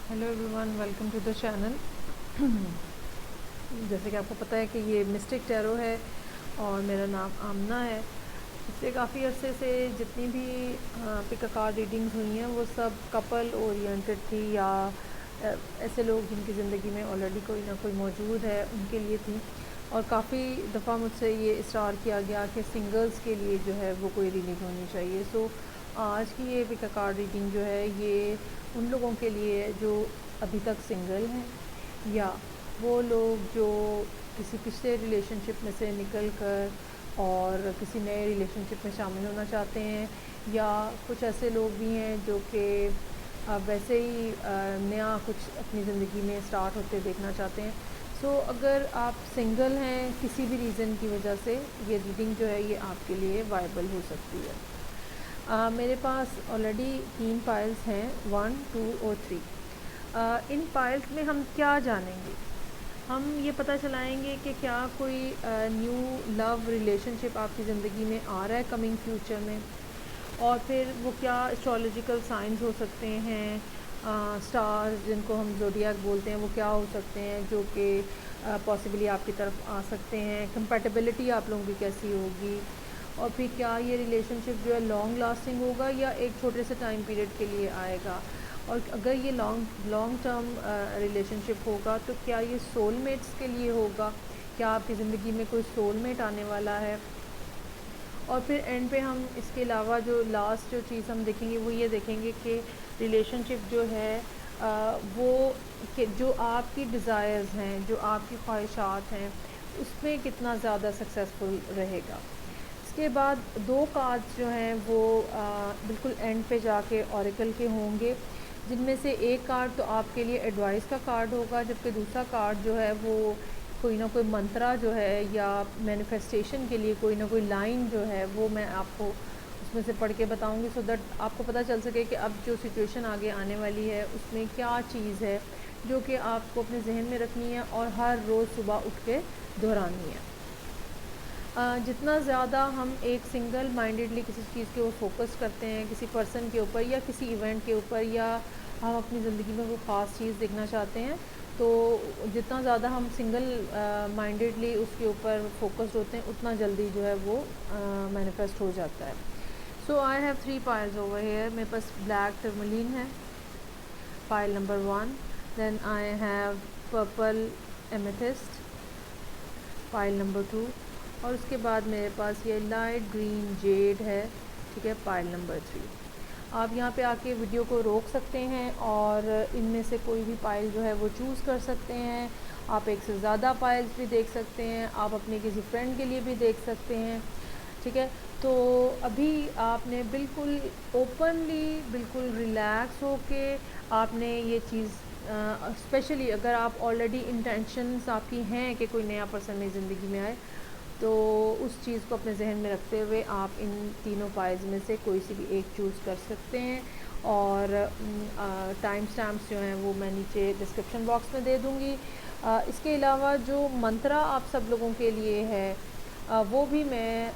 Hello everyone, welcome to the channel. जैसे कि आपको पता है कि ये मिस्टिक टैरो है और मेरा नाम आमना है। पिछले काफ़ी अरसे से जितनी भी पिक अ कार्ड रीडिंग्स हुई हैं वो सब कपल ओरिएंटेड थी या ऐसे लोग जिनकी ज़िंदगी में ऑलरेडी कोई ना कोई मौजूद है उनके लिए थी। और काफ़ी दफ़ा मुझसे ये इस्रार किया गया कि सिंगल्स के लिए जो है वो कोई रीडिंग होनी चाहिए। सो आज की ये पिक अ कार्ड रीडिंग जो है ये उन लोगों के लिए है जो अभी तक सिंगल हैं, या वो लोग जो किसी पिछले रिलेशनशिप में से निकल कर और किसी नए रिलेशनशिप में शामिल होना चाहते हैं, या कुछ ऐसे लोग भी हैं जो कि वैसे ही नया कुछ अपनी ज़िंदगी में स्टार्ट होते देखना चाहते हैं। सो अगर आप सिंगल हैं किसी भी रीज़न की वजह से, ये रीडिंग जो है ये आपके लिए वायबल हो सकती है। मेरे पास ऑलरेडी 3 पाइल्स हैं, 1, 2 और 3। इन पाइल्स में हम क्या जानेंगे? हम ये पता चलाएंगे कि क्या कोई न्यू लव रिलेशनशिप आपकी ज़िंदगी में आ रहा है कमिंग फ्यूचर में, और फिर वो क्या एस्ट्रोलॉजिकल साइंस हो सकते हैं, स्टार्स जिनको हम ज़ोडिएक बोलते हैं वो क्या हो सकते हैं जो कि पॉसिबली आपकी तरफ आ सकते हैं, कंपैटिबिलिटी आप लोगों की कैसी होगी, और फिर क्या ये रिलेशनशिप जो है लॉन्ग लास्टिंग होगा या एक छोटे से टाइम पीरियड के लिए आएगा, और अगर ये लॉन्ग टर्म रिलेशनशिप होगा तो क्या ये सोलमेट्स के लिए होगा, क्या आपकी ज़िंदगी में कोई सोलमेट आने वाला है। और फिर एंड पे हम इसके अलावा जो लास्ट जो चीज़ हम देखेंगे वो ये देखेंगे कि रिलेशनशिप जो है वो कि जो आपकी डिज़ायर्स हैं, जो आपकी ख्वाहिशात हैं, उसमें कितना ज़्यादा सक्सेसफुल रहेगा। इसके बाद 2 कार्ड्स जो हैं वो बिल्कुल एंड पे जाके ऑरेकल के होंगे, जिनमें से एक कार्ड तो आपके लिए एडवाइस का कार्ड होगा, जबकि दूसरा कार्ड जो है वो कोई ना कोई मंत्रा जो है या मैनिफेस्टेशन के लिए कोई ना कोई लाइन जो है वो मैं आपको उसमें से पढ़ के बताऊंगी, सो दैट आपको पता चल सके कि अब जो सिचुएशन आगे आने वाली है उसमें क्या चीज़ है जो कि आपको अपने जहन में रखनी है और हर रोज़ सुबह उठ के दोहरानी है। जितना ज़्यादा हम एक सिंगल माइंडेडली किसी चीज़ के ऊपर फोकस करते हैं, किसी पर्सन के ऊपर या किसी इवेंट के ऊपर, या हम अपनी ज़िंदगी में कोई ख़ास चीज़ देखना चाहते हैं, तो जितना ज़्यादा हम सिंगल माइंडेडली उसके ऊपर फोकस्ड होते हैं उतना जल्दी जो है वो मैनिफेस्ट हो जाता है। So I have 3 piles over here. मेरे पास ब्लैक टर्मलिन है, pile number 1। Then I have purple amethyst, pile number 2। और उसके बाद मेरे पास ये लाइट ग्रीन जेड है, ठीक है, पाइल नंबर 3। आप यहाँ पे आके वीडियो को रोक सकते हैं और इनमें से कोई भी पाइल जो है वो चूज़ कर सकते हैं। आप एक से ज़्यादा पाइल्स भी देख सकते हैं, आप अपने किसी फ्रेंड के लिए भी देख सकते हैं, ठीक है। तो अभी आपने बिल्कुल ओपनली, बिल्कुल रिलैक्स होके आपने ये चीज़, स्पेशली अगर आप ऑलरेडी इंटेंशंस आपकी हैं कि कोई नया पर्सन मेरी ज़िंदगी में आए, तो उस चीज़ को अपने जहन में रखते हुए आप इन तीनों पाइल्स में से कोई सी भी एक चूज़ कर सकते हैं। और टाइम स्टैम्प्स जो हैं वो मैं नीचे डिस्क्रिप्शन बॉक्स में दे दूँगी। इसके अलावा जो मंत्रा आप सब लोगों के लिए है वो भी मैं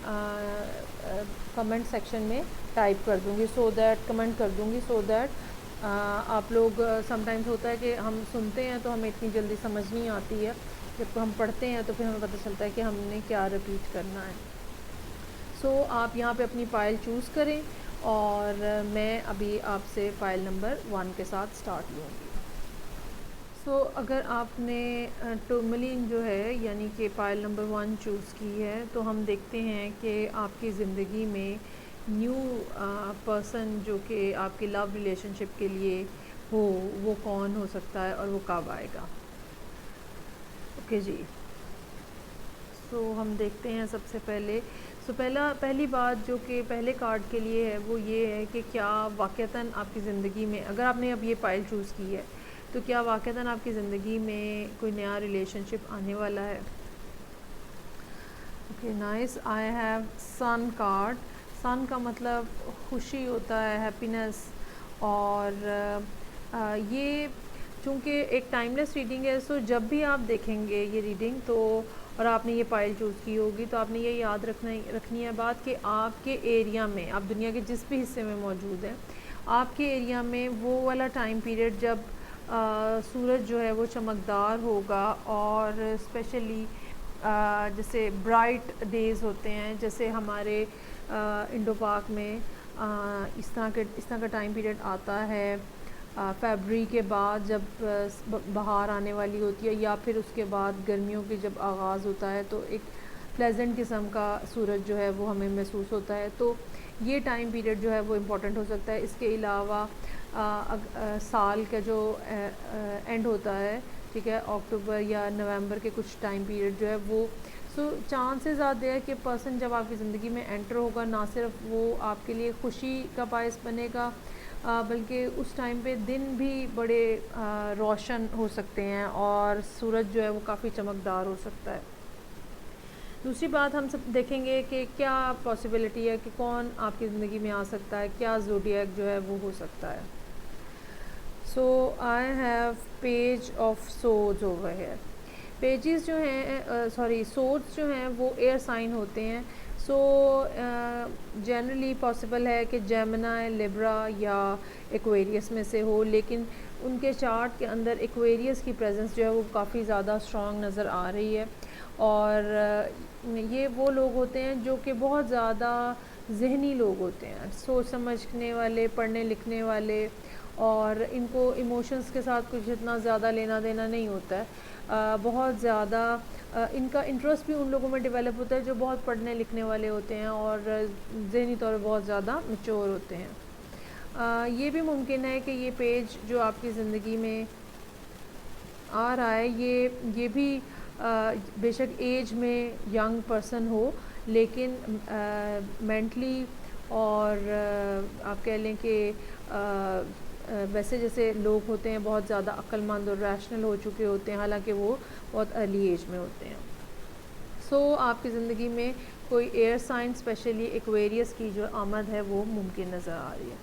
कमेंट सेक्शन में टाइप कर दूँगी, सो दैट कमेंट कर दूँगी, सो दैट आप लोग, समटाइम्स होता है कि हम सुनते हैं तो हमें इतनी जल्दी समझ नहीं आती है, जब हम पढ़ते हैं तो फिर हमें पता चलता है कि हमने क्या रिपीट करना है। सो आप यहाँ पे अपनी फ़ाइल चूज़ करें और मैं अभी आपसे फ़ाइल नंबर 1 के साथ स्टार्ट लूँगी। सो अगर आपने टर्मलिन जो है यानी कि पाइल नंबर 1 चूज़ की है, तो हम देखते हैं कि आपकी ज़िंदगी में न्यू पर्सन जो कि आपकी लव रिलेशनशिप के लिए हो, वो कौन हो सकता है और वो कब आएगा। ओके जी। सो हम देखते हैं सबसे पहले। पहली बात जो कि पहले कार्ड के लिए है वो ये है कि क्या वाक़तन आपकी ज़िंदगी में, अगर आपने अब ये फाइल चूज़ की है, तो क्या वाक़तन आपकी ज़िंदगी में कोई नया रिलेशनशिप आने वाला है। Okay nice. I have sun card. Sun का मतलब खुशी होता है, हैप्पीनेस। और ये चूँकि एक टाइमलेस रीडिंग है, सो जब भी आप देखेंगे ये रीडिंग तो, और आपने ये फाइल चूज़ की होगी, तो आपने ये याद रखनी है बात कि आपके एरिया में, आप दुनिया के जिस भी हिस्से में मौजूद हैं, आपके एरिया में वो वाला टाइम पीरियड जब सूरज जो है वो चमकदार होगा, और स्पेशली जैसे ब्राइट डेज़ होते हैं, जैसे हमारे इंडो पाक में इस तरह का टाइम पीरियड आता है फरवरी के बाद, जब बाहर आने वाली होती है, या फिर उसके बाद गर्मियों की जब आगाज़ होता है, तो एक प्लेजेंट किस्म का सूरज जो है वो हमें महसूस होता है। तो ये टाइम पीरियड जो है वो इम्पॉर्टेंट हो सकता है। इसके अलावा साल का जो एंड होता है, ठीक है, अक्टूबर या नवंबर के कुछ टाइम पीरियड जो है वो, सो चांसेस ज़्यादा है कि पर्सन जब आपकी ज़िंदगी में एंटर होगा, ना सिर्फ वो आपके लिए खुशी का बायस बनेगा, बल्कि उस टाइम पे दिन भी बड़े रोशन हो सकते हैं, और सूरज जो है वो काफ़ी चमकदार हो सकता है। दूसरी बात हम सब देखेंगे कि क्या पॉसिबिलिटी है कि कौन आपकी ज़िंदगी में आ सकता है, क्या ज़ोडिएक जो है वो हो सकता है। So I have page of swords over here. Pages जो हैं सोर्ड्स जो हैं वो एयर साइन होते हैं। सो जनरली पॉसिबल है कि जेमिनी, लिब्रा या एक्वेरियस में से हो, लेकिन उनके चार्ट के अंदर एक्वेरियस की प्रेजेंस जो है वो काफ़ी ज़्यादा स्ट्रॉन्ग नज़र आ रही है। और ये वो लोग होते हैं जो कि बहुत ज़्यादा ज़हनी लोग होते हैं, सोच समझने वाले, पढ़ने लिखने वाले, और इनको इमोशंस के साथ कुछ इतना ज़्यादा लेना देना नहीं होता है। बहुत ज़्यादा इनका इंटरेस्ट भी उन लोगों में डेवलप होता है जो बहुत पढ़ने लिखने वाले होते हैं और ज़हनी तौर पर बहुत ज़्यादा मैच्योर होते हैं। ये भी मुमकिन है कि ये पेज जो आपकी ज़िंदगी में आ रहा है, ये भी बेशक एज में यंग पर्सन हो, लेकिन मेंटली और आप कह लें कि वैसे जैसे लोग होते हैं बहुत ज़्यादा अक्लमंद और रैशनल हो चुके होते हैं, हालांकि वो बहुत अर्ली एज में होते हैं। सो आपकी ज़िंदगी में कोई एयर साइन स्पेशली एक्वेरियस की जो आमद है वो मुमकिन नज़र आ रही है।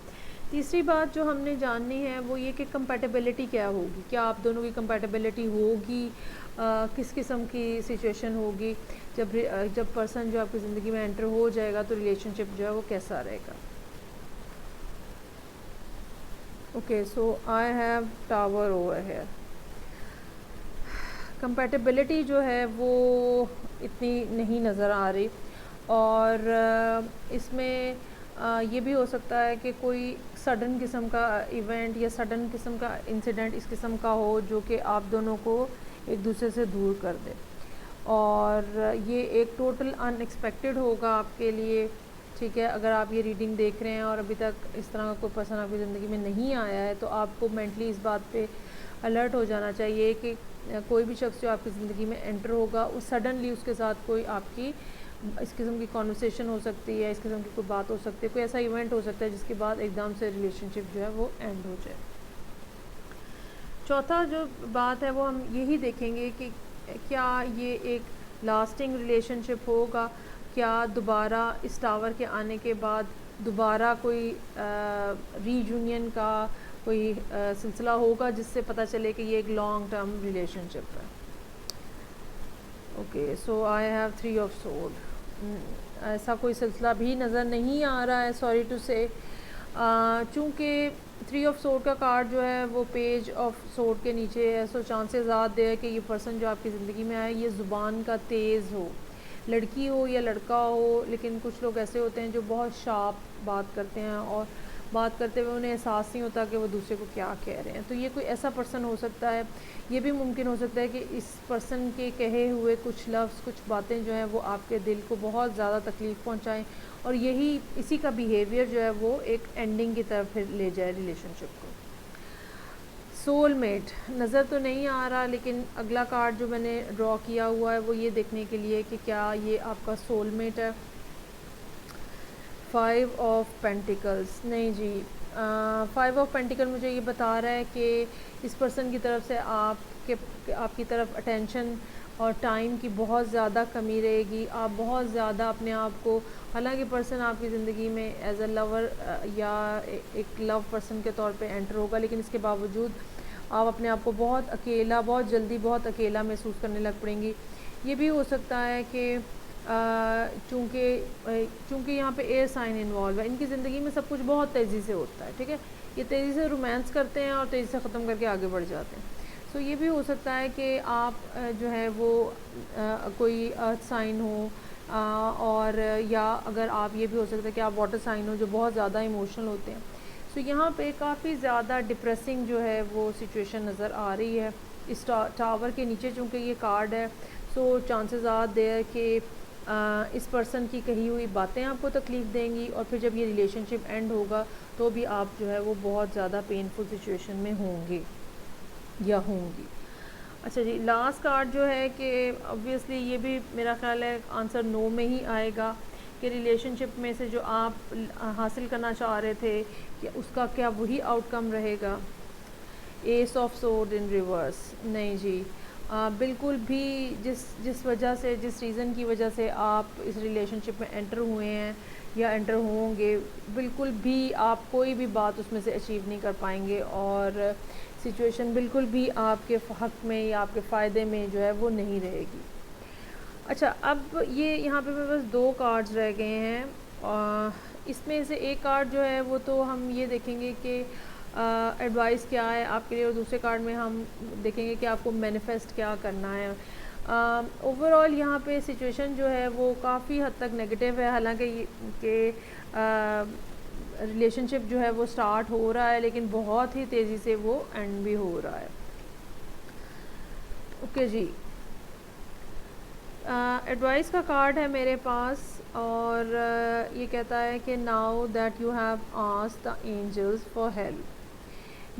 तीसरी बात जो हमने जाननी है वो ये कि कंपैटिबिलिटी क्या होगी, क्या आप दोनों की कंपैटिबिलिटी होगी, किस किस्म की सिचुएशन होगी, जब पर्सन जो आपकी ज़िंदगी में एंटर हो जाएगा तो रिलेशनशिप जो है वो कैसा रहेगा। Okay, so I have tower over here. Compatibility जो है वो इतनी नहीं नज़र आ रही, और इसमें ये भी हो सकता है कि कोई सडन किस्म का इवेंट या सडन किस्म का इंसिडेंट इस किस्म का हो जो कि आप दोनों को एक दूसरे से दूर कर दे, और ये एक टोटल अनएक्सपेक्टेड होगा आपके लिए, ठीक है। अगर आप ये रीडिंग देख रहे हैं और अभी तक इस तरह का कोई पर्सन आपकी ज़िंदगी में नहीं आया है, तो आपको मेंटली इस बात पे अलर्ट हो जाना चाहिए कि कोई भी शख्स जो आपकी ज़िंदगी में एंटर होगा, उस सडनली उसके साथ कोई आपकी इस किस्म की कॉन्वर्सेशन हो सकती है, इस किस्म की कोई बात हो सकती है, कोई ऐसा इवेंट हो सकता है जिसके बाद एकदम से रिलेशनशिप जो है वो एंड हो जाए। चौथा जो बात है वो हम यही देखेंगे कि क्या ये एक लास्टिंग रिलेशनशिप होगा, क्या दोबारा इस टावर के आने के बाद दोबारा कोई रीयूनियन का कोई सिलसिला होगा जिससे पता चले कि ये एक लॉन्ग टर्म रिलेशनशिप है। Okay, so I have 3 of sword. ऐसा कोई सिलसिला भी नज़र नहीं आ रहा है, सॉरी टू से, चूँकि 3 ऑफ सोर्ड का कार्ड जो है वो पेज ऑफ सोर्ड के नीचे है। सो चांसेस ज़्यादा है कि ये पर्सन जो आपकी ज़िंदगी में आए ये ज़ुबान का तेज़ हो, लड़की हो या लड़का हो, लेकिन कुछ लोग ऐसे होते हैं जो बहुत शार्प बात करते हैं और बात करते हुए उन्हें एहसास नहीं होता कि वो दूसरे को क्या कह रहे हैं। तो ये कोई ऐसा पर्सन हो सकता है। ये भी मुमकिन हो सकता है कि इस पर्सन के कहे हुए कुछ लफ्ज़, कुछ बातें जो हैं वो आपके दिल को बहुत ज़्यादा तकलीफ़ पहुंचाएं, और इसी का बिहेवियर जो है वो एक एंडिंग की तरफ फिर ले जाए रिलेशनशिप को। सोलमेट नज़र तो नहीं आ रहा, लेकिन अगला कार्ड जो मैंने ड्रॉ किया हुआ है वो ये देखने के लिए कि क्या ये आपका सोलमेट है। 5 ऑफ पेंटिकल्स, नहीं जी, 5 ऑफ पेंटिकल मुझे ये बता रहा है कि इस पर्सन की तरफ से आपकी तरफ अटेंशन और टाइम की बहुत ज़्यादा कमी रहेगी। आप बहुत ज़्यादा अपने आप को, हालांकि पर्सन आपकी ज़िंदगी में एज अ लवर या एक लव पर्सन के तौर पे एंटर होगा, लेकिन इसके बावजूद आप अपने आप को बहुत अकेला, बहुत जल्दी बहुत अकेला महसूस करने लग पड़ेंगी। ये भी हो सकता है कि चूँकि यहाँ पे एयर साइन इन्वॉल्व है, इनकी ज़िंदगी में सब कुछ बहुत तेज़ी से होता है, ठीक है। ये तेज़ी से रोमांस करते हैं और तेज़ी से ख़त्म करके आगे बढ़ जाते हैं। सो ये भी हो सकता है कि आप जो है वो कोई अर्थ साइन हो, और या अगर आप ये भी हो सकता है कि आप वाटर साइन हो जो बहुत ज़्यादा इमोशनल होते हैं। सो यहाँ पे काफ़ी ज़्यादा डिप्रेसिंग जो है वो सिचुएशन नज़र आ रही है इस टावर के नीचे, चूँकि ये कार्ड है। सो चांसेस आर देयर कि इस पर्सन की कही हुई बातें आपको तकलीफ़ देंगी, और फिर जब ये रिलेशनशिप एंड होगा तो भी आप जो है वो बहुत ज़्यादा पेनफुल सिचुएशन में होंगे या होंगी। अच्छा जी, लास्ट कार्ड जो है कि ऑब्वियसली ये भी मेरा ख़्याल है आंसर नो में ही आएगा कि रिलेशनशिप में से जो आप हासिल करना चाह रहे थे कि उसका क्या वही आउटकम रहेगा। S of sword in reverse, नहीं जी, बिल्कुल भी जिस वजह से, जिस रीज़न की वजह से आप इस रिलेशनशिप में एंटर हुए हैं या एंटर होंगे, बिल्कुल भी आप कोई भी बात उसमें से अचीव नहीं कर पाएंगे, और सिचुएशन बिल्कुल भी आपके हक़ में या आपके फ़ायदे में जो है वो नहीं रहेगी। अच्छा, अब ये यहाँ पे मेरे पास 2 कार्ड्स रह गए हैं, इसमें से एक कार्ड जो है वो तो हम ये देखेंगे कि एडवाइस क्या है आपके लिए, और दूसरे कार्ड में हम देखेंगे कि आपको मैनिफेस्ट क्या करना है। ओवरऑल यहाँ पे सिचुएशन जो है वो काफ़ी हद तक नेगेटिव है, हालांकि रिलेशनशिप जो है वो स्टार्ट हो रहा है लेकिन बहुत ही तेज़ी से वो एंड भी हो रहा है। ओके जी, एडवाइस का कार्ड है मेरे पास, और ये कहता है कि now that you have asked the angels for help,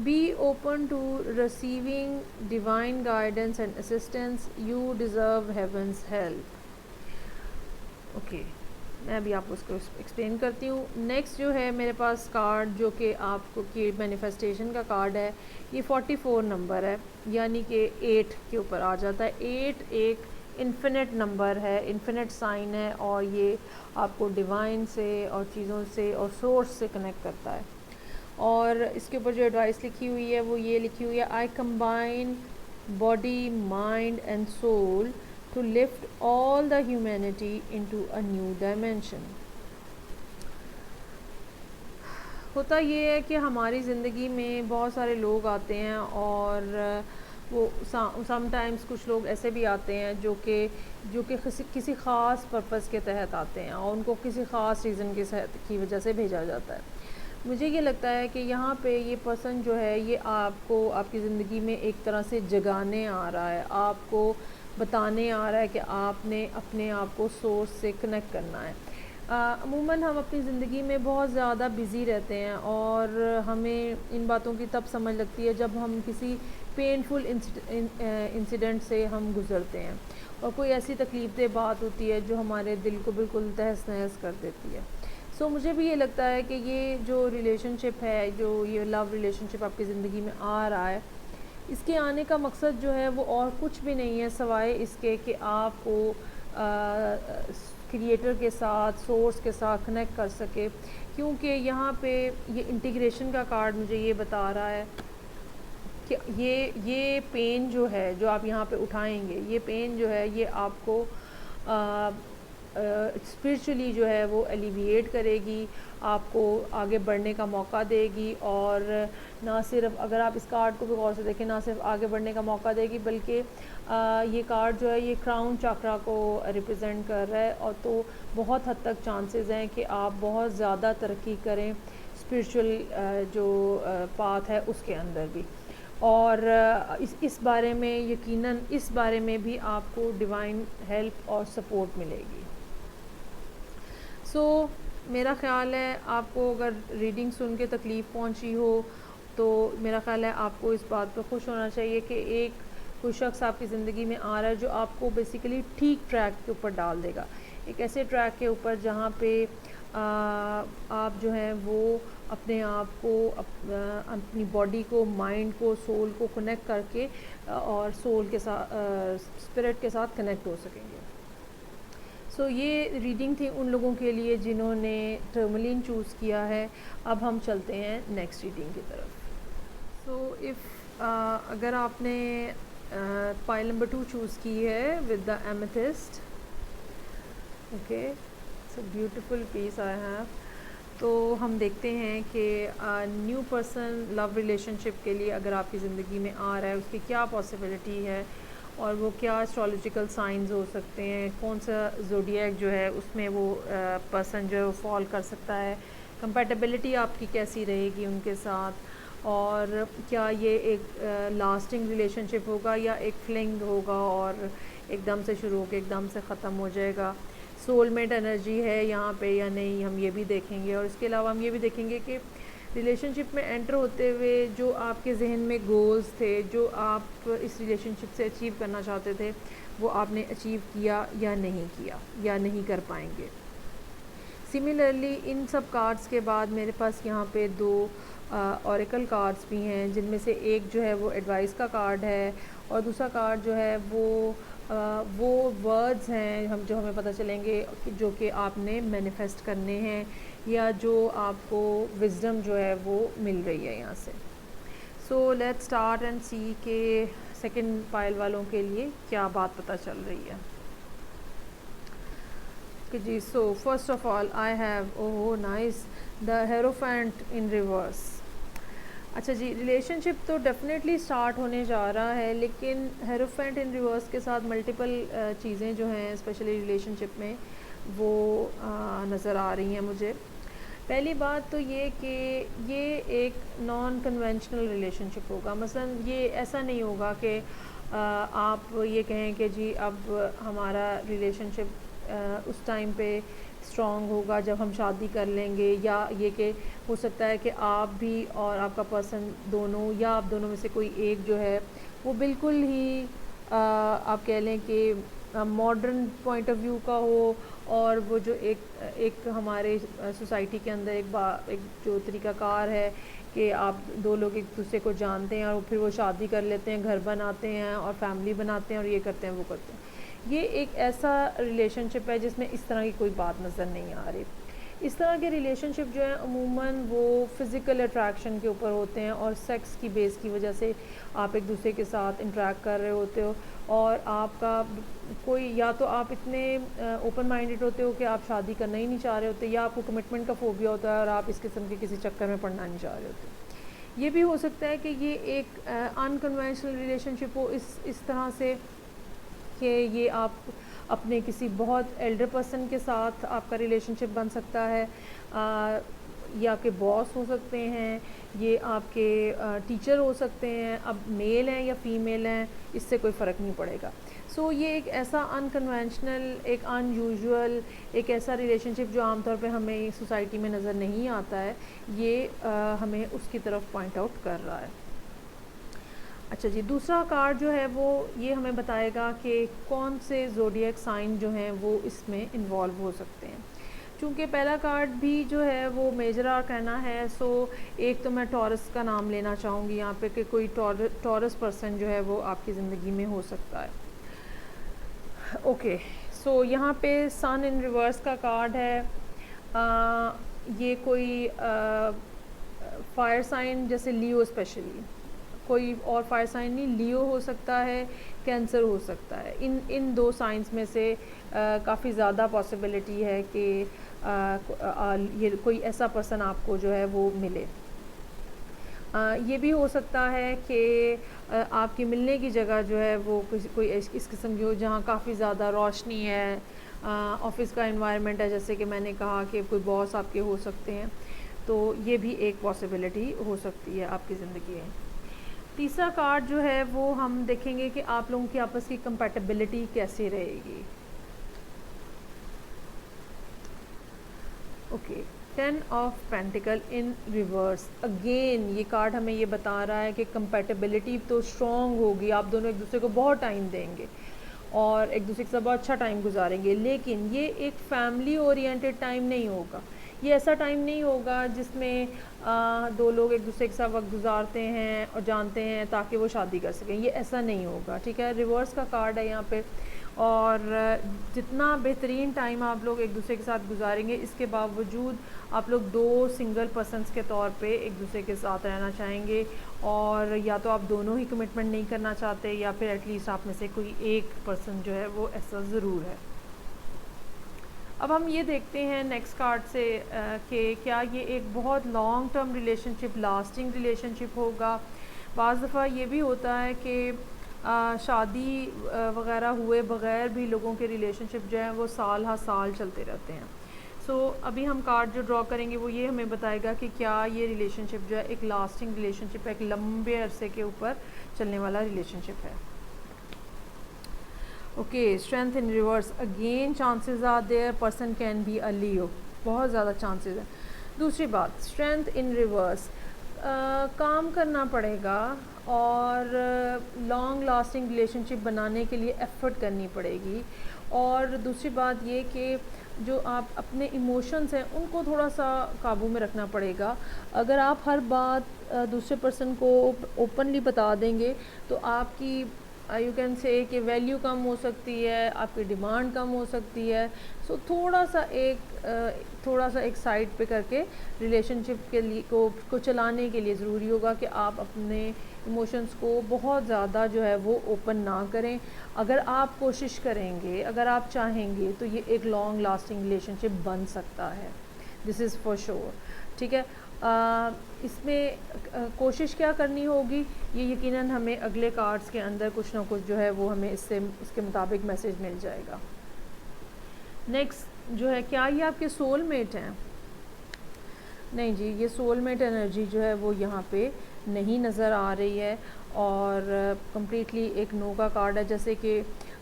be open to receiving divine guidance and assistance, you deserve heaven's help. Okay, मैं अभी आपको उसको एक्सप्लेन करती हूँ। नेक्स्ट जो है मेरे पास कार्ड जो कि आपको की मैनिफेस्टेशन का कार्ड है, ये 44 नंबर है, यानी कि 8 के ऊपर आ जाता है। 8 एक इन्फिनिट नंबर है, इन्फिनिट साइन है, और ये आपको डिवाइन से और चीज़ों से और सोर्स से कनेक्ट करता है। और इसके ऊपर जो एडवाइस लिखी हुई है वो ये लिखी हुई है, I combine body mind and soul to lift all the humanity into a new dimension। होता ये है कि हमारी ज़िंदगी में बहुत सारे लोग आते हैं, और वो समटाइम्स कुछ लोग ऐसे भी आते हैं जो कि किसी ख़ास पर्पस के तहत आते हैं, और उनको किसी ख़ास रीज़न की वजह से भेजा जाता है। मुझे ये लगता है कि यहाँ पे ये पर्सन जो है ये आपको आपकी ज़िंदगी में एक तरह से जगाने आ रहा है, आपको बताने आ रहा है कि आपने अपने आप को सोर्स से कनेक्ट करना है। अमूमन हम अपनी ज़िंदगी में बहुत ज़्यादा बिज़ी रहते हैं, और हमें इन बातों की तब समझ लगती है जब हम किसी पेनफुल इंसिडेंट से हम गुज़रते हैं, और कोई ऐसी तकलीफ़देह बात होती है जो हमारे दिल को बिल्कुल तहस नहस कर देती है। सो मुझे भी ये लगता है कि ये जो रिलेशनशिप है, जो ये लव रिलेशनशिप आपकी ज़िंदगी में आ रहा है, इसके आने का मकसद जो है वो और कुछ भी नहीं है सवाए इसके कि आपको क्रिएटर के साथ, सोर्स के साथ कनेक्ट कर सके। क्योंकि यहाँ पे ये इंटीग्रेशन का कार्ड मुझे ये बता रहा है कि ये पेन जो है जो आप यहाँ पे उठाएंगे, ये पेन जो है ये आपको स्पिरिचुअली जो है वो एलिविएट करेगी, आपको आगे बढ़ने का मौका देगी, और ना सिर्फ अगर आप इस कार्ड को भी गौर से देखें, ना सिर्फ आगे बढ़ने का मौका देगी बल्कि ये कार्ड जो है ये क्राउन चक्रा को रिप्रेजेंट कर रहा है, और तो बहुत हद तक चांसेस हैं कि आप बहुत ज़्यादा तरक्की करें स्पिरिचुअल जो पाथ है उसके अंदर भी, और इस बारे में यकीनन इस बारे में भी आपको डिवाइन हेल्प और सपोर्ट मिलेगी। मेरा ख़्याल है आपको अगर रीडिंग सुन के तकलीफ़ पहुंची हो तो मेरा ख़्याल है आपको इस बात पर खुश होना चाहिए कि कोई शख्स आपकी ज़िंदगी में आ रहा है जो आपको बेसिकली ठीक ट्रैक के ऊपर डाल देगा, एक ऐसे ट्रैक के ऊपर जहाँ पे आप जो हैं वो अपने आप को अपनी बॉडी को, माइंड को, सोल को कनेक्ट करके और सोल के साथ, स्पिरिट के साथ कनेक्ट हो सकेंगे। ये रीडिंग थी उन लोगों के लिए जिन्होंने टर्मलिन चूज़ किया है। अब हम चलते हैं नेक्स्ट रीडिंग की तरफ। इफ़ अगर आपने पाइल नंबर 2 चूज़ की है with the amethyst, okay, it's a beautiful piece I have. तो हम देखते हैं कि न्यू पर्सन लव रिलेशनशिप के लिए अगर आपकी ज़िंदगी में आ रहा है, उसकी क्या पॉसिबिलिटी है और वो क्या एस्ट्रोलॉजिकल साइंस हो सकते हैं, कौन सा ज़ोडिएक जो है उसमें वो पर्सन जो है वो फॉल कर सकता है, कंपैटिबिलिटी आपकी कैसी रहेगी उनके साथ, और क्या ये एक लास्टिंग रिलेशनशिप होगा या एक फ्लिंग होगा और एकदम से शुरू होकर एकदम से ख़त्म हो जाएगा, सोलमेट एनर्जी है यहाँ पे या नहीं, हम ये भी देखेंगे। और इसके अलावा हम ये भी देखेंगे कि रिलेशनशिप में एंटर होते हुए जो आपके जहन में गोल्स थे, जो आप इस रिलेशनशिप से अचीव करना चाहते थे, वो आपने अचीव किया या नहीं कर पाएंगे। सिमिलरली इन सब कार्ड्स के बाद मेरे पास यहाँ पे दो ऑरेकल कार्ड्स भी हैं, जिनमें से एक जो है वो एडवाइस का कार्ड है और दूसरा कार्ड जो है वो वर्ड्स हैं जो हमें पता चलेंगे जो कि आपने मैनिफेस्ट करने हैं या जो आपको विजडम जो है वो मिल रही है यहाँ से। सो लेट्स स्टार्ट एंड सी के सेकंड पाइल वालों के लिए क्या बात पता चल रही है कि जी। So first of all I have oh nice the hierophant in reverse. अच्छा जी, रिलेशनशिप तो डेफिनेटली स्टार्ट होने जा रहा है, लेकिन हेरोफेंट इन रिवर्स के साथ मल्टीपल चीज़ें जो हैं स्पेशली रिलेशनशिप में वो नज़र आ रही हैं मुझे। पहली बात तो ये कि ये एक नॉन कन्वेंशनल रिलेशनशिप होगा। मसलन ये ऐसा नहीं होगा कि आप ये कहें कि जी अब हमारा रिलेशनशिप उस टाइम पे स्ट्रॉन्ग होगा जब हम शादी कर लेंगे, या ये कि हो सकता है कि आप भी और आपका पर्सन दोनों या आप दोनों में से कोई एक जो है वो बिल्कुल ही आप कह लें कि मॉडर्न पॉइंट ऑफ व्यू का हो, और वो जो एक हमारे सोसाइटी के अंदर एक जो तरीक़ाकार है कि आप दो लोग एक दूसरे को जानते हैं और फिर वो शादी कर लेते हैं, घर बनाते हैं और फैमिली बनाते हैं और ये करते हैं वो करते हैं। ये एक ऐसा रिलेशनशिप है जिसमें इस तरह की कोई बात नज़र नहीं आ रही। इस तरह के रिलेशनशिप जो है अमूमन वो फ़िज़िकल अट्रैक्शन के ऊपर होते हैं और सेक्स की बेस की वजह से आप एक दूसरे के साथ इंटरेक्ट कर रहे होते हो, और आपका कोई या तो आप इतने ओपन माइंडेड होते हो कि आप शादी करना ही नहीं चाह रहे होते, या आपको कमिटमेंट का फोबिया होता है और आप इस किस्म के किसी चक्कर में पड़ना नहीं चाह रहे होते। ये भी हो सकता है कि ये एक अनकन्वेंशनल रिलेशनशिप हो इस तरह से कि ये आप अपने किसी बहुत एल्डर पर्सन के साथ आपका रिलेशनशिप बन सकता है, ये आपके बॉस हो सकते हैं, ये आपके टीचर हो सकते हैं, अब मेल हैं या फीमेल हैं इससे कोई फ़र्क नहीं पड़ेगा। सो ये एक ऐसा अनकन्वेंशनल, एक अनयूजुअल, एक ऐसा रिलेशनशिप जो आमतौर पे हमें सोसाइटी में नज़र नहीं आता है, ये हमें उसकी तरफ पॉइंट आउट कर रहा है। अच्छा जी, दूसरा कार्ड जो है वो ये हमें बताएगा कि कौन से ज़ोडिएक साइन जो हैं वो इसमें इन्वॉल्व हो सकते हैं। चूँकि पहला कार्ड भी जो है वो मेजर आर्काना है, सो एक तो मैं टॉरस का नाम लेना चाहूँगी यहाँ पे कि कोई टॉरस पर्सन जो है वो आपकी ज़िंदगी में हो सकता है। ओके, सो यहाँ पे सन इन रिवर्स का कार्ड है। ये कोई फायर साइन जैसे लियो, स्पेशली कोई और फायर साइन नहीं, लियो हो सकता है, कैंसर हो सकता है। इन दो साइंस में से काफ़ी ज़्यादा पॉसिबिलिटी है कि ये कोई ऐसा पर्सन आपको जो है वो मिले। ये भी हो सकता है कि आपकी मिलने की जगह जो है वो कोई इस किस्म की हो जहाँ काफ़ी ज़्यादा रोशनी है, ऑफिस का एनवायरनमेंट है, जैसे कि मैंने कहा कि कोई बॉस आपके हो सकते हैं, तो ये भी एक पॉसिबिलिटी हो सकती है आपकी ज़िंदगी में। तीसरा कार्ड जो है वो हम देखेंगे कि आप लोगों की आपस की कंपैटिबिलिटी कैसी रहेगी। Okay, 10 of pentacle in reverse. Again ये कार्ड हमें ये बता रहा है कि कंपैटिबिलिटी तो स्ट्रॉन्ग होगी, आप दोनों एक दूसरे को बहुत टाइम देंगे और एक दूसरे के साथ बहुत अच्छा टाइम गुजारेंगे, लेकिन ये एक फैमिली ओरिएंटेड टाइम नहीं होगा। ये ऐसा टाइम नहीं होगा जिसमें दो लोग एक दूसरे के साथ वक्त गुजारते हैं और जानते हैं ताकि वो शादी कर सकें, ये ऐसा नहीं होगा। ठीक है, रिवर्स का कार्ड है यहाँ पे, और जितना बेहतरीन टाइम आप लोग एक दूसरे के साथ गुजारेंगे, इसके बावजूद आप लोग दो सिंगल पर्सनस के तौर पे एक दूसरे के साथ रहना चाहेंगे, और या तो आप दोनों ही कमिटमेंट नहीं करना चाहते या फिर एटलीस्ट आप में से कोई एक पर्सन जो है वो ऐसा ज़रूर है। अब हम ये देखते हैं नेक्स्ट कार्ड से कि क्या ये एक बहुत long term relationship, lasting relationship होगा। बाज़ दफ़ा ये भी होता है कि शादी वग़ैरह हुए बग़ैर भी लोगों के रिलेशनशिप जो हैं वो साल हा साल चलते रहते हैं। सो अभी हम कार्ड जो ड्रॉ करेंगे वो ये हमें बताएगा कि क्या ये रिलेशनशिप जो है एक लास्टिंग रिलेशनशिप है, एक लंबे अरसे के ऊपर चलने वाला रिलेशनशिप है। Okay, strength in reverse, again chances are there person can be a Leo, बहुत ज़्यादा चांसेस है। दूसरी बात, स्ट्रेंथ इन रिवर्स, काम करना पड़ेगा और लॉन्ग लास्टिंग रिलेशनशिप बनाने के लिए एफ़र्ट करनी पड़ेगी। और दूसरी बात ये कि जो आप अपने इमोशंस हैं उनको थोड़ा सा काबू में रखना पड़ेगा। अगर आप हर बात दूसरे पर्सन को ओपनली बता देंगे तो आपकी यू कैन से कि वैल्यू कम हो सकती है, आपकी डिमांड कम हो सकती है। सो थोड़ा सा एक साइड पे करके रिलेशनशिप के लिए को चलाने के लिए ज़रूरी होगा कि आप अपने इमोशंस को बहुत ज़्यादा जो है वो ओपन ना करें। अगर आप कोशिश करेंगे, अगर आप चाहेंगे तो ये एक लॉन्ग लास्टिंग रिलेशनशिप बन सकता है, दिस इज़ फॉर श्योर। ठीक है, इसमें कोशिश क्या करनी होगी ये यकीनन हमें अगले कार्ड्स के अंदर कुछ ना कुछ जो है वो हमें इसके मुताबिक मैसेज मिल जाएगा। नेक्स्ट जो है, क्या ये आपके सोलमेट हैं? नहीं जी, ये सोलमेट एनर्जी जो है वो यहाँ पे नहीं नज़र आ रही है और कम्प्लीटली एक नो का कार्ड है। जैसे कि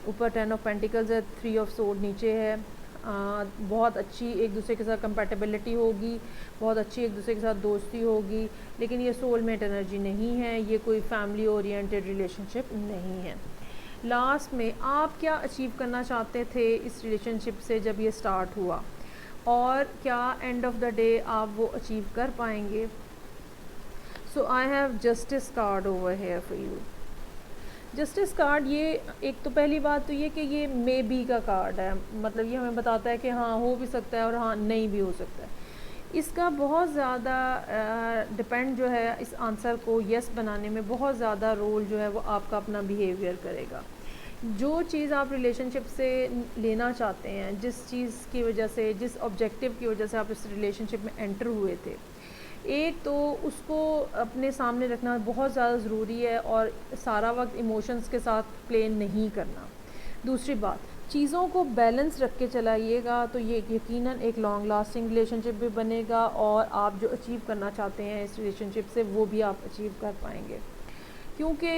ऊपर 10 ऑफ पेंटिकल्स है, 3 ऑफ सोर्ड नीचे है। बहुत अच्छी एक दूसरे के साथ कंपैटिबिलिटी होगी, बहुत अच्छी एक दूसरे के साथ दोस्ती होगी, लेकिन ये सोलमेट एनर्जी नहीं है, ये कोई फैमिली ओरिएंटेड रिलेशनशिप नहीं है। लास्ट में आप क्या अचीव करना चाहते थे इस रिलेशनशिप से जब ये स्टार्ट हुआ, और क्या एंड ऑफ द डे आप वो अचीव कर पाएंगे? So I have justice card over here for you. Justice card, ये एक तो पहली बात तो ये कि ये मे बी का कार्ड है, मतलब ये हमें बताता है कि हाँ हो भी सकता है और हाँ नहीं भी हो सकता है। इसका बहुत ज़्यादा डिपेंड जो है इस आंसर को यस बनाने में बहुत ज़्यादा रोल जो है वो आपका अपना बिहेवियर करेगा। जो चीज़ आप रिलेशनशिप से लेना चाहते हैं, जिस चीज़ की वजह से, जिस ऑब्जेक्टिव की वजह से आप इस रिलेशनशिप में एंटर हुए थे, एक तो उसको अपने सामने रखना बहुत ज़्यादा ज़रूरी है और सारा वक्त इमोशंस के साथ प्ले नहीं करना। दूसरी बात, चीज़ों को बैलेंस रख के चलाइएगा तो ये यकीनन एक लॉन्ग लास्टिंग रिलेशनशिप भी बनेगा और आप जो अचीव करना चाहते हैं इस रिलेशनशिप से वो भी आप अचीव कर पाएंगे। क्योंकि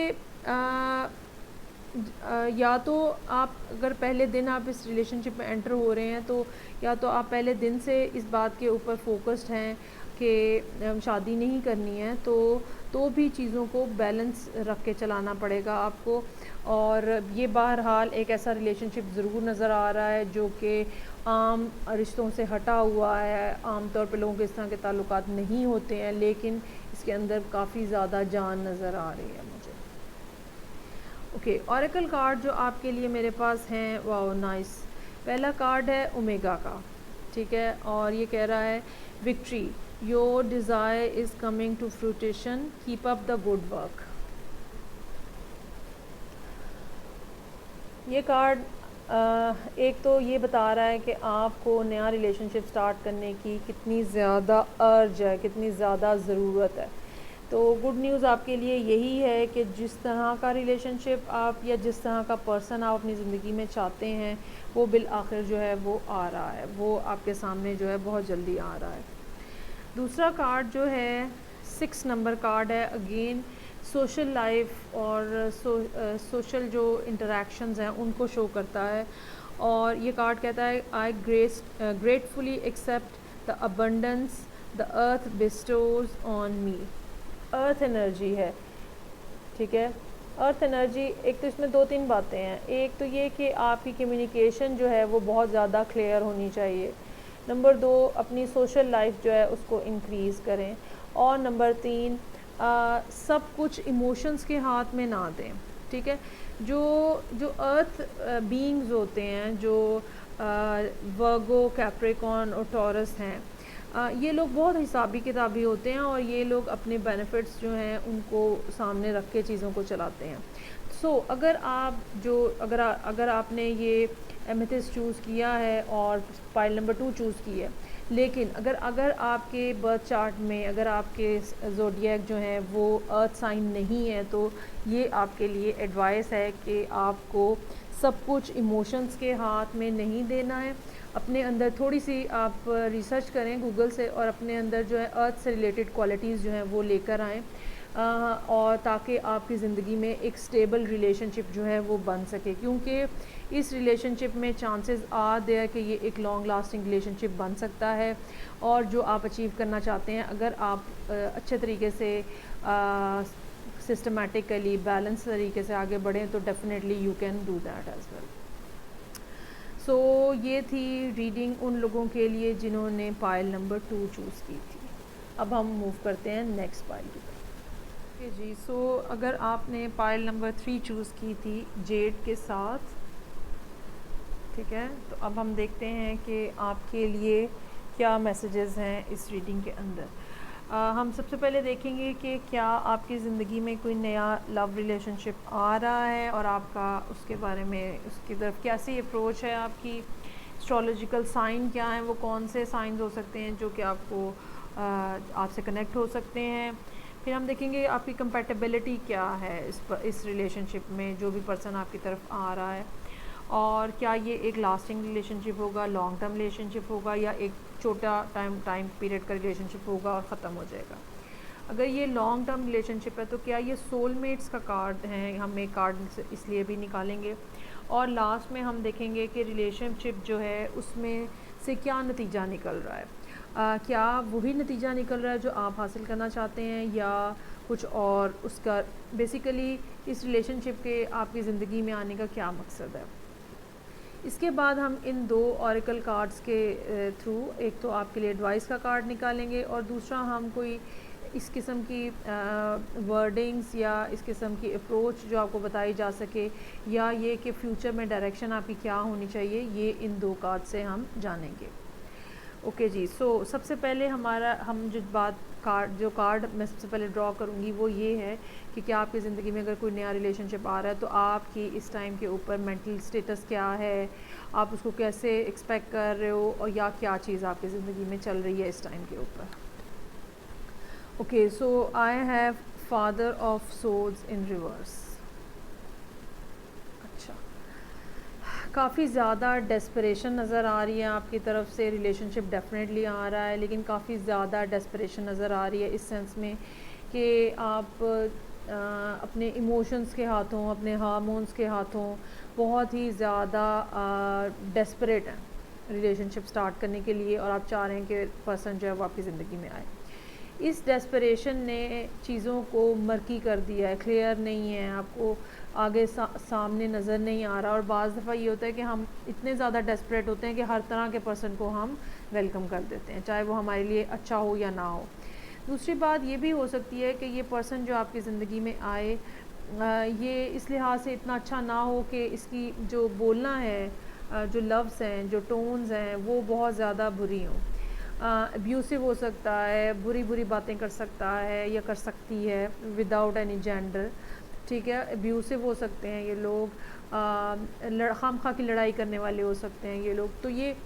या तो आप अगर पहले दिन आप इस रिलेशनशिप में एंटर हो रहे हैं तो या तो आप पहले दिन से इस बात के ऊपर फोकस्ड हैं कि शादी नहीं करनी है, तो भी चीज़ों को बैलेंस रख के चलाना पड़ेगा आपको। और ये बहरहाल एक ऐसा रिलेशनशिप ज़रूर नज़र आ रहा है जो कि आम रिश्तों से हटा हुआ है। आम तौर पे लोगों के इस तरह के ताल्लुकात नहीं होते हैं, लेकिन इसके अंदर काफ़ी ज़्यादा जान नज़र आ रही है मुझे। ओके, ऑरेकल कार्ड जो आपके लिए मेरे पास हैं, वाओ नाइस। पहला कार्ड है ओमेगा का, ठीक है, और ये कह रहा है victory, your desire is coming to fruition, keep up the good work. ये कार्ड एक तो ये बता रहा है कि आपको नया रिलेशनशिप स्टार्ट करने की कितनी ज़्यादा अर्ज है, कितनी ज़्यादा ज़रूरत है। तो गुड न्यूज़ आपके लिए यही है कि जिस तरह का रिलेशनशिप आप या जिस तरह का पर्सन आप अपनी ज़िंदगी में चाहते हैं वो बिल आखिर जो है वो आ रहा है, वो आपके सामने जो है बहुत जल्दी आ रहा है। दूसरा कार्ड जो है 6 नंबर कार्ड है, अगेन सोशल लाइफ और सोशल जो इंटरेक्शंस हैं उनको शो करता है। और ये कार्ड कहता है I gratefully accept the abundance the earth bestows on me. Earth energy है, ठीक है। अर्थ एनर्जी, एक तो इसमें 2-3 बातें हैं। एक तो ये कि आपकी कम्युनिकेशन जो है वो बहुत ज़्यादा क्लियर होनी चाहिए। नंबर 2, अपनी सोशल लाइफ जो है उसको इंक्रीज़ करें। और नंबर 3, सब कुछ इमोशंस के हाथ में ना दें, ठीक है। जो अर्थ बीइंग्स होते हैं, जो वर्गो, कैप्रिकॉर्न और टॉरस हैं, ये लोग बहुत हिसाबी किताबी होते हैं और ये लोग अपने बेनिफिट्स जो हैं उनको सामने रख के चीज़ों को चलाते हैं। अगर आप जो अगर आपने ये एमेथिस्ट चूज़ किया है और पाइल नंबर 2 चूज़ की है, लेकिन अगर अगर आपके बर्थ चार्ट में अगर आपके ज़ोडिएक जो है वो अर्थ साइन नहीं है, तो ये आपके लिए एडवाइस है कि आपको सब कुछ इमोशंस के हाथ में नहीं देना है। अपने अंदर थोड़ी सी आप रिसर्च करें गूगल से और अपने अंदर जो है अर्थ से रिलेटेड क्वालिटीज़ जो हैं वो लेकर आएँ, और ताकि आपकी ज़िंदगी में एक स्टेबल रिलेशनशिप जो है वो बन सके, क्योंकि इस रिलेशनशिप में चांसेस आ देयर कि ये एक लॉन्ग लास्टिंग रिलेशनशिप बन सकता है। और जो आप अचीव करना चाहते हैं, अगर आप अच्छे तरीके से सिस्टमेटिकली बैलेंस तरीके से आगे बढ़ें तो definitely you can do that as well. ये थी रीडिंग उन लोगों के लिए जिन्होंने पाइल नंबर 2 चूज़ की थी। अब हम मूव करते हैं नेक्स्ट पाइल की तरफ। ओके जी, अगर आपने पाइल नंबर 3 चूज़ की थी जेड के साथ, ठीक है, तो अब हम देखते हैं कि आपके लिए क्या मैसेजेस हैं इस रीडिंग के अंदर। हम सबसे पहले देखेंगे कि क्या आपकी ज़िंदगी में कोई नया लव रिलेशनशिप आ रहा है और आपका उसके बारे में उसकी तरफ कैसी अप्रोच है आपकी। एस्ट्रोलॉजिकल साइन क्या है, वो कौन से साइंस हो सकते हैं जो कि आपको आपसे कनेक्ट हो सकते हैं। फिर हम देखेंगे आपकी कंपैटिबिलिटी क्या है इस रिलेशनशिप में, जो भी पर्सन आपकी तरफ आ रहा है, और क्या ये एक लास्टिंग रिलेशनशिप होगा, लॉन्ग टर्म रिलेशनशिप होगा, या एक छोटा टाइम पीरियड का रिलेशनशिप होगा और ख़त्म हो जाएगा। अगर ये लॉन्ग टर्म रिलेशनशिप है तो क्या ये सोलमेट्स का कार्ड है, हम एक कार्ड इसलिए भी निकालेंगे। और लास्ट में हम देखेंगे कि रिलेशनशिप जो है उसमें से क्या नतीजा निकल रहा है। क्या वही नतीजा निकल रहा है जो आप हासिल करना चाहते हैं, या कुछ और उसका बेसिकली इस रिलेशनशिप के आपकी ज़िंदगी में आने का क्या मकसद है। इसके बाद हम इन 2 ऑरेकल कार्ड्स के थ्रू एक तो आपके लिए एडवाइस का कार्ड निकालेंगे और दूसरा हम कोई इस किस्म की वर्डिंग्स या इस किस्म की अप्रोच जो आपको बताई जा सके, या ये कि फ्यूचर में डायरेक्शन आपकी क्या होनी चाहिए, ये इन 2 कार्ड से हम जानेंगे। ओके जी, सबसे पहले हम जो कार्ड मैं सबसे पहले ड्रॉ करूँगी वो ये है कि क्या आपकी ज़िंदगी में अगर कोई नया रिलेशनशिप आ रहा है तो आपकी इस टाइम के ऊपर मेंटल स्टेटस क्या है, आप उसको कैसे एक्सपेक्ट कर रहे हो, और या क्या चीज़ आपकी ज़िंदगी में चल रही है इस टाइम के ऊपर। Okay, I have father of swords in reverse. काफ़ी ज़्यादा डेस्परेशन नज़र आ रही है आपकी तरफ से, रिलेशनशिप डेफिनेटली आ रहा है, लेकिन काफ़ी ज़्यादा डेस्परेशन नज़र आ रही है इस सेंस में कि आप अपने इमोशंस के हाथों, अपने हार्मोन्स के हाथों बहुत ही ज़्यादा डेस्परेट हैं रिलेशनशिप स्टार्ट करने के लिए, और आप चाह रहे हैं कि पर्सन जो है वो आपकी ज़िंदगी में आए। इस डेस्परेशन ने चीज़ों को मर्की कर दिया है, क्लियर नहीं है, आपको आगे सामने नज़र नहीं आ रहा। और बाज़ दफ़ा ये होता है कि हम इतने ज़्यादा डेस्परेट होते हैं कि हर तरह के पर्सन को हम वेलकम कर देते हैं, चाहे वो हमारे लिए अच्छा हो या ना हो। दूसरी बात ये भी हो सकती है कि ये पर्सन जो आपकी ज़िंदगी में आए ये इस लिहाज से इतना अच्छा ना हो कि इसकी जो बोलना है, जो लफ्ज़ हैं, जो टोन्स हैं, वो बहुत ज़्यादा बुरी हों। अब्यूसिव हो सकता है, बुरी बुरी बातें कर सकता है या कर सकती है विदाउट एनी जेंडर, ठीक है। अब्यूसिव हो सकते हैं ये लोग, खामखा की लड़ाई करने वाले हो सकते हैं ये लोग। तो ये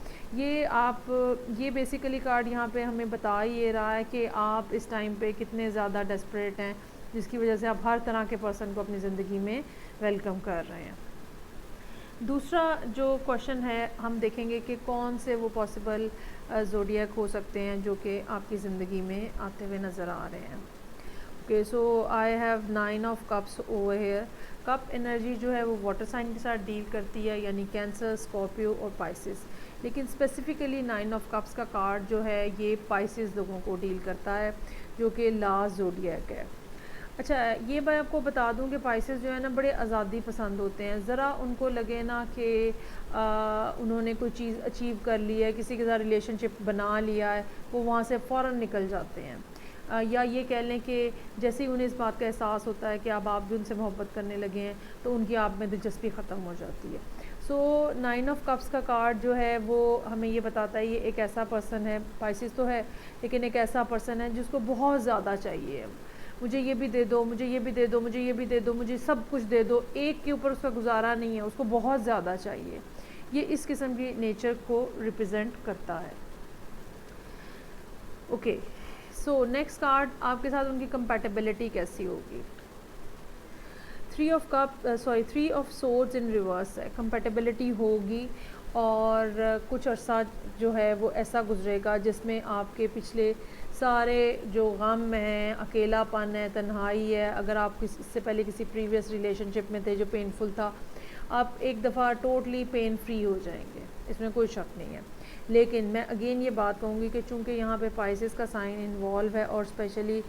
बेसिकली कार्ड यहाँ पे हमें बता ही रहा है कि आप इस टाइम पे कितने ज़्यादा डेस्परेट हैं, जिसकी वजह से आप हर तरह के पर्सन को अपनी ज़िंदगी में वेलकम कर रहे हैं। दूसरा जो क्वेश्चन है, हम देखेंगे कि कौन से वो पॉसिबल ज़ोडिएक हो सकते हैं जो कि आपकी ज़िंदगी में आते हुए नज़र आ रहे हैं। Okay, I have 9 of cups over here. Cup energy जो है वो वाटर साइन के साथ डील करती है, यानी कैंसर, स्कॉर्पियो और पाइसिस। लेकिन स्पेसिफ़िकली 9 ऑफ कप्स का कार्ड जो है ये पाइसिस लोगों को डील करता है, जो कि लास्ट ज़ोडिएक है। अच्छा, ये मैं आपको बता दूं कि पाइसेस जो है ना बड़े आज़ादी पसंद होते हैं। ज़रा उनको लगे ना कि उन्होंने कोई चीज़ अचीव कर ली है, किसी के साथ रिलेशनशिप बना लिया है, वो वहाँ से फ़ौरन निकल जाते हैं। या ये कह लें कि जैसे ही उन्हें इस बात का एहसास होता है कि अब आप भी उनसे मोहब्बत करने लगे हैं तो उनकी आप में दिलचस्पी ख़त्म हो जाती है। सो 9 ऑफ कप्स का कार्ड जो है वो हमें ये बताता है ये एक ऐसा पर्सन है, पाइसिस तो है लेकिन एक ऐसा पर्सन है जिसको बहुत ज़्यादा चाहिए, मुझे ये भी दे दो, मुझे ये भी दे दो, मुझे ये भी दे दो, मुझे सब कुछ दे दो, एक के ऊपर उसका गुजारा नहीं है, उसको बहुत ज़्यादा चाहिए। ये इस किस्म की नेचर को रिप्रेजेंट करता है। ओके, सो नेक्स्ट कार्ड, आपके साथ उनकी कंपैटिबिलिटी कैसी होगी। 3 ऑफ सोर्ड्स इन रिवर्स है, कंपैटिबिलिटी होगी और कुछ अरसा जो है वो ऐसा गुजरेगा जिसमें आपके पिछले सारे जो गम हैं, अकेलापन है, तन्हाई है, अगर आप इससे पहले किसी प्रीवियस रिलेशनशिप में थे जो पेनफुल था, आप एक दफ़ा टोटली पेन फ्री हो जाएंगे, इसमें कोई शक नहीं है। लेकिन मैं अगेन ये बात कहूँगी कि चूँकि यहाँ पे पाइसेस का साइन इन्वॉल्व है और स्पेशली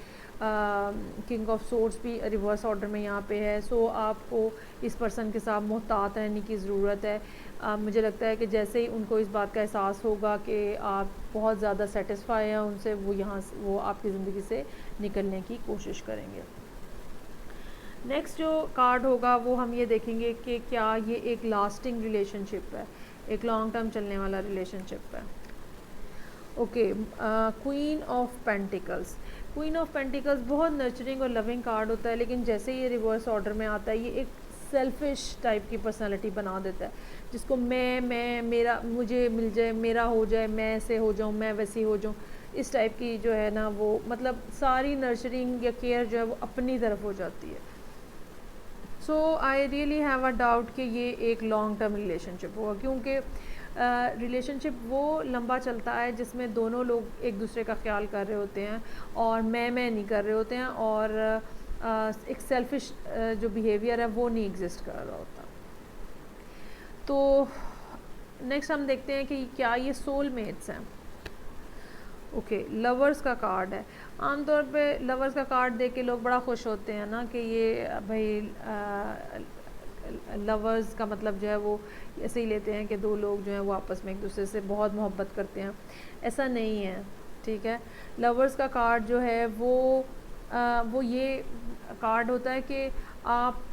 किंग ऑफ सोर्ड्स भी रिवर्स ऑर्डर में यहाँ पे है, सो आपको इस पर्सन के साथ मोहतात रहने की ज़रूरत है। मुझे लगता है कि जैसे ही उनको इस बात का एहसास होगा कि आप बहुत ज़्यादा सेटिस्फाई हैं उनसे, वो आपकी ज़िंदगी से निकलने की कोशिश करेंगे। नेक्स्ट जो कार्ड होगा वो हम ये देखेंगे कि क्या ये एक लास्टिंग रिलेशनशिप है, एक लॉन्ग टर्म चलने वाला रिलेशनशिप है। Okay, queen of pentacles. Queen of pentacles बहुत नर्चरिंग और लविंग कार्ड होता है, लेकिन जैसे ये रिवर्स ऑर्डर में आता है ये एक सेल्फिश टाइप की पर्सनालिटी बना देता है, जिसको मैं मेरा, मुझे मिल जाए, मेरा हो जाए, मैं ऐसे हो जाऊँ, मैं वैसी हो जाऊँ, इस टाइप की जो है ना वो मतलब सारी नर्चरिंग या केयर जो है वो अपनी तरफ हो जाती है। So I really have a doubt कि ये एक लॉन्ग टर्म रिलेशनशिप होगा, क्योंकि रिलेशनशिप वो लंबा चलता है जिसमें दोनों लोग एक दूसरे का ख्याल कर रहे होते हैं और मैं नहीं कर रहे होते हैं और एक सेल्फिश जो बिहेवियर है वो नहीं एग्जिस्ट कर रहा होता। तो नेक्स्ट हम देखते हैं कि क्या ये सोलमेट्स हैं। ओके, लवर्स का कार्ड है। आमतौर पे लवर्स का कार्ड देख के लोग बड़ा खुश होते हैं ना कि ये भाई लवर्स का मतलब जो है वो ऐसे ही लेते हैं कि दो लोग जो हैं वो आपस में एक दूसरे से बहुत मोहब्बत करते हैं, ऐसा नहीं है, ठीक है। लवर्स का कार्ड जो है वो ये कार्ड होता है कि आप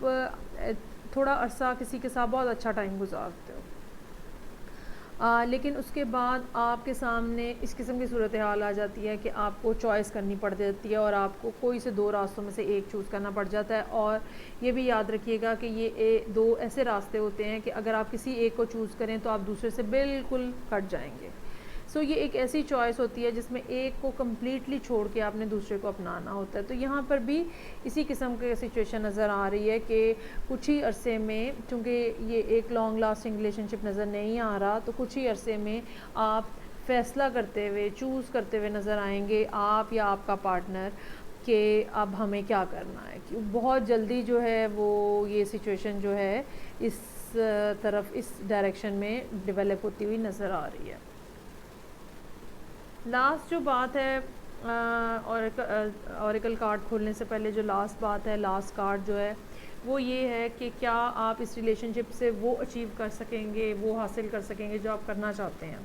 थोड़ा अरसा किसी के साथ बहुत अच्छा टाइम गुजारते हो, लेकिन उसके बाद आपके सामने इस किस्म की सूरत हाल आ जाती है कि आपको चॉइस करनी पड़ जाती है और आपको कोई से दो रास्तों में से एक चूज़ करना पड़ जाता है। और ये भी याद रखिएगा कि ये दो ऐसे रास्ते होते हैं कि अगर आप किसी एक को चूज़ करें तो आप दूसरे से बिल्कुल कट जाएंगे। सो ये एक ऐसी चॉइस होती है जिसमें एक को कम्प्लीटली छोड़ के आपने दूसरे को अपनाना होता है। तो यहाँ पर भी इसी किस्म की सिचुएशन नज़र आ रही है कि कुछ ही अरसे में, चूँकि ये एक लॉन्ग लास्टिंग रिलेशनशिप नज़र नहीं आ रहा, तो कुछ ही अरसे में आप फ़ैसला करते हुए, चूज़ करते हुए नज़र आएंगे, आप या आपका पार्टनर, कि अब हमें क्या करना है। क्यों बहुत जल्दी जो है वो ये सिचुएशन जो है इस तरफ, इस डायरेक्शन में डेवलप होती हुई नज़र आ रही है। लास्ट जो बात है ऑरेकल कार्ड खोलने से पहले जो लास्ट बात है, लास्ट कार्ड जो है वो ये है कि क्या आप इस रिलेशनशिप से वो अचीव कर सकेंगे, वो हासिल कर सकेंगे जो आप करना चाहते हैं।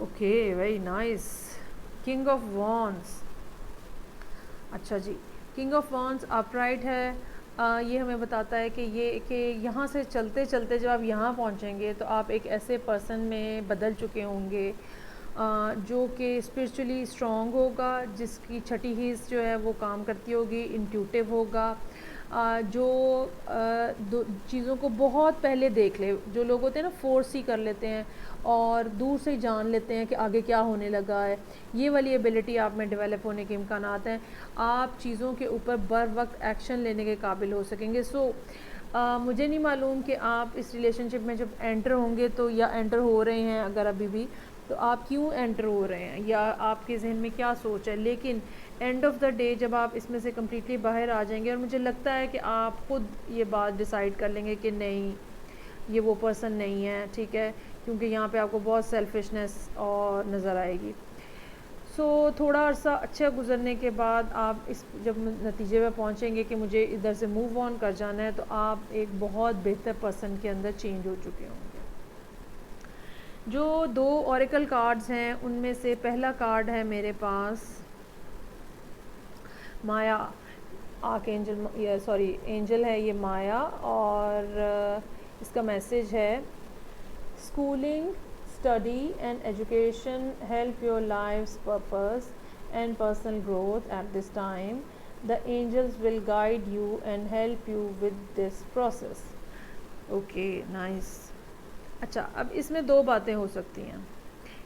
Okay, very nice. King of wands. अच्छा जी, किंग ऑफ वॉन्ड्स अपराइट है। ये हमें बताता है कि यहाँ से चलते चलते जब आप यहाँ पहुँचेंगे तो आप एक ऐसे पर्सन में बदल चुके होंगे जो कि स्पिरिचुअली स्ट्रॉन्ग होगा, जिसकी छठी हिस्स जो है वो काम करती होगी, इंट्यूटिव होगा, जो चीज़ों को बहुत पहले देख ले। जो लोग होते हैं ना फोर्स ही कर लेते हैं और दूर से ही जान लेते हैं कि आगे क्या होने लगा है, ये वाली एबिलिटी आप में डेवलप होने के इम्कानात हैं। आप चीज़ों के ऊपर बर वक्त एक्शन लेने के काबिल हो सकेंगे। सो मुझे नहीं मालूम कि आप इस रिलेशनशिप में जब एंटर होंगे तो, या एंटर हो रहे हैं अगर अभी भी, तो आप क्यों एंटर हो रहे हैं या आपके जहन में क्या सोच है। लेकिन एंड ऑफ द डे जब आप इसमें से कम्प्लीटली बाहर आ जाएंगे और मुझे लगता है कि आप खुद ये बात डिसाइड कर लेंगे कि नहीं, ये वो पर्सन नहीं है, ठीक है, क्योंकि यहाँ पे आपको बहुत सेल्फिशनेस और नज़र आएगी। सो थोड़ा अर्सा अच्छा गुजरने के बाद आप इस जब नतीजे में पहुँचेंगे कि मुझे इधर से मूव ऑन कर जाना है, तो आप एक बहुत बेहतर पर्सन के अंदर चेंज हो चुके होंगे। जो दो ऑरेकल कार्ड्स हैं उनमें से पहला कार्ड है मेरे पास माया आर्कएंजल, या सॉरी एंजल है ये माया, और इसका मैसेज है schooling, study and education help your life's purpose and personal growth at this time. The angels will guide you and help you with this process. Okay, nice. अच्छा, अब इसमें दो बातें हो सकती हैं।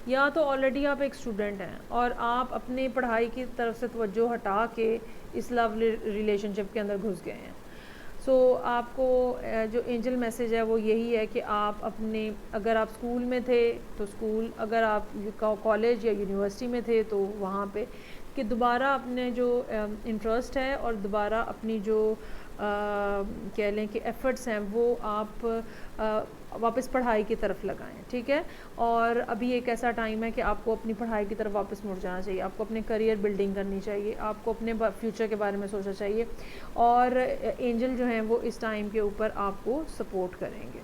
या तो ऑलरेडी आप एक स्टूडेंट हैं और आप अपनी पढ़ाई की तरफ से तवज्जो हटा के इस लव रिलेशनशिप के अंदर घुस गए हैं। आपको जो एंजल मैसेज है वो यही है कि आप अपने, अगर आप स्कूल में थे तो स्कूल, अगर आप कॉलेज या यूनिवर्सिटी में थे तो वहाँ पे, कि दोबारा अपने जो इंटरेस्ट है और दोबारा अपनी जो कह लें कि एफ़र्ट्स हैं वो आप वापस पढ़ाई की तरफ लगाएं, ठीक है। और अभी एक ऐसा टाइम है कि आपको अपनी पढ़ाई की तरफ वापस मुड़ जाना चाहिए, आपको अपने करियर बिल्डिंग करनी चाहिए, आपको अपने फ्यूचर के बारे में सोचना चाहिए, और एंजल जो हैं वो इस टाइम के ऊपर आपको सपोर्ट करेंगे।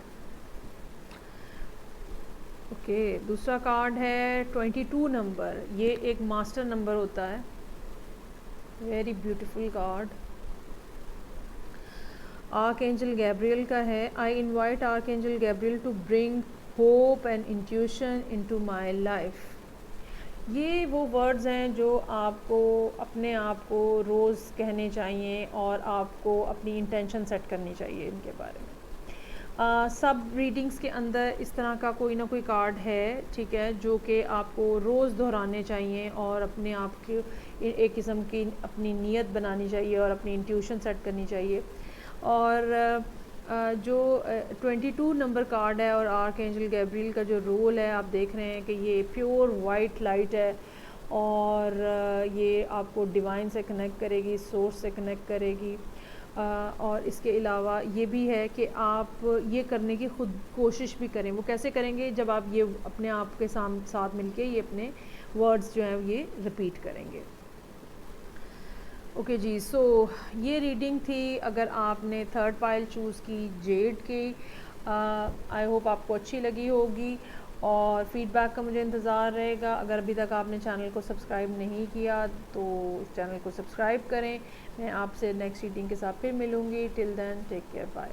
ओके, दूसरा कार्ड है 22 नंबर। ये एक मास्टर नंबर होता है, very beautiful card. Archangel Gabriel का है। I invite Archangel Gabriel to bring hope and intuition into my life. ये वो वर्ड्स हैं जो आपको अपने आप को रोज़ कहने चाहिए और आपको अपनी इंटेंशन सेट करनी चाहिए इनके बारे में। सब रीडिंग्स के अंदर इस तरह का कोई ना कोई कार्ड है, ठीक है, जो कि आपको रोज़ दोहराने चाहिए और अपने आप की एक किस्म की अपनी नीयत बनानी चाहिए और अपनी इंट्यूशन सेट करनी चाहिए। और जो 22 नंबर कार्ड है और आर्कएंजल गैब्रियल का जो रोल है, आप देख रहे हैं कि ये प्योर वाइट लाइट है और ये आपको डिवाइन से कनेक्ट करेगी, सोर्स से कनेक्ट करेगी। और इसके अलावा ये भी है कि आप ये करने की खुद कोशिश भी करें। वो कैसे करेंगे? जब आप ये अपने आप के साथ मिलके ये अपने वर्ड्स जो हैं ये रिपीट करेंगे। ओके जी, सो ये रीडिंग थी। अगर आपने थर्ड पाइल चूज़ की जेड की, आई होप आपको अच्छी लगी होगी और फीडबैक का मुझे इंतज़ार रहेगा। अगर अभी तक आपने चैनल को सब्सक्राइब नहीं किया तो चैनल को सब्सक्राइब करें। मैं आपसे नेक्स्ट रीडिंग के साथ फिर मिलूँगी। Till then take care, bye.